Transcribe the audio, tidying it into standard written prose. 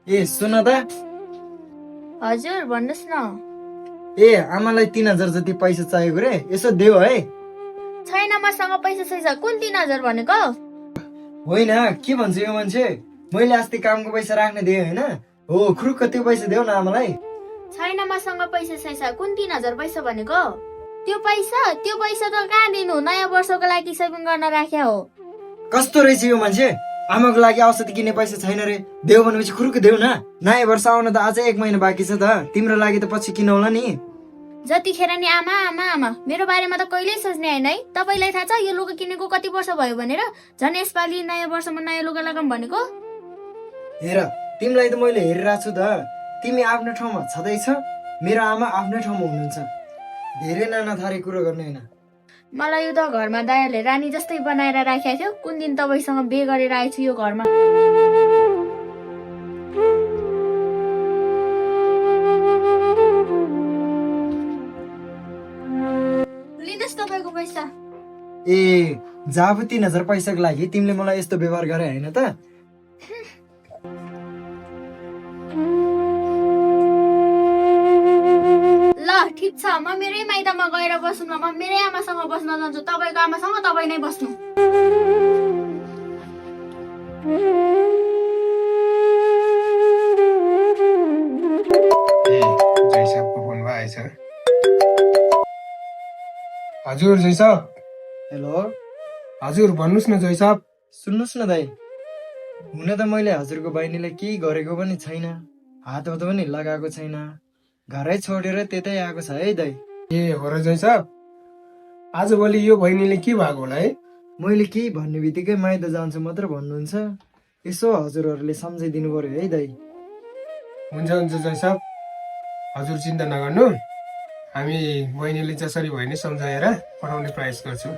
ए सुन त। हजुर भन्नुहोस् न। ए आमालाई 3000 जति पैसा चाहिएको रे, यसो देऊ है। छैन मसँग पैसा छैन। कुन 3000 भनेको? होइन के भन्छ यो मान्छे, मैले अस्ति कामको पैसा राख्न दिएँ होइन, हो खुरुक्क त्यो पैसा देऊ न आमालाई। छैन मसँग पैसा छैन। कुन 3000 पैसा भनेको? त्यो पैसा त कहाँ दिनु? नयाँ वर्षको लागि सेभिङ गर्न राख्या हो। कस्तो रहेछ यो मान्छे, आमाको लागि औषधि किन्ने पैसा छैन रे, देऊ भनेपछि खुरुक्क देऊ न। नयाँ वर्ष आउन त अझै 1 महिना बाँकी छ त, तिम्रो लागि त पछि किनौला नि। जतिखेर नि आमा आमा आमा मेरो बारेमा त कहिल्यै सोच्ने होइन है। तपाईँलाई थाहा छ यो लुगा किनेको कति वर्ष भयो भनेर? झन् यसपालि नयाँ वर्षमा नयाँ लुगा लगाऊँ भनेको। हेर तिमीलाई त मैले हेरिरहेको छु त, तिमी आफ्नो ठाउँमा छँदैछ, मेरो आमा आफ्नै ठाउँमा हुनुहुन्छ। धेरै नाना थारी कुरो गर्ने होइन। मलाई यो त घरमा दायाले रानी जस्तै बनाएर राखेको थियो। कुन दिन तपाईँसँग बिहे गरेर आएछु यो घरमा। लिनुहोस् तपाईँको पैसा। ए जाब 3000 पैसाको लागि तिमीले मलाई यस्तो व्यवहार गरे होइन त। ल ठिक छ, म मेरै माइतमा गएर बस्नु न। म मेरै आमासँग बस्न जान्छु। तपाईँको आमासँग तपाईँ नै बस्नु। जयसाबको फोन आएछ। हजुर जयसाब। हेलो हजुर भन्नुहोस् न जयसाब। सुन्नुहोस् न दाइ, हुन त मैले हजुरको बहिनीलाई केही गरेको पनि छैन, हातमा पनि लगाएको छैन, घरै छोडेर त्यतै आएको छ है दाइ। ए हो र जयसाब, आजभोलि यो बहिनीले के भएको होला है? मैले केही भन्ने बित्तिकै माइत जान्छ मात्र भन्नुहुन्छ, यसो हजुरहरूले सम्झाइदिनु पर्यो है दाइ। हुन्छ हुन्छ जयसाब, हजुर चिन्ता नगर्नु, हामी बहिनीले जसरी भयो नि सम्झाएर पठाउने प्रयास गर्छौँ।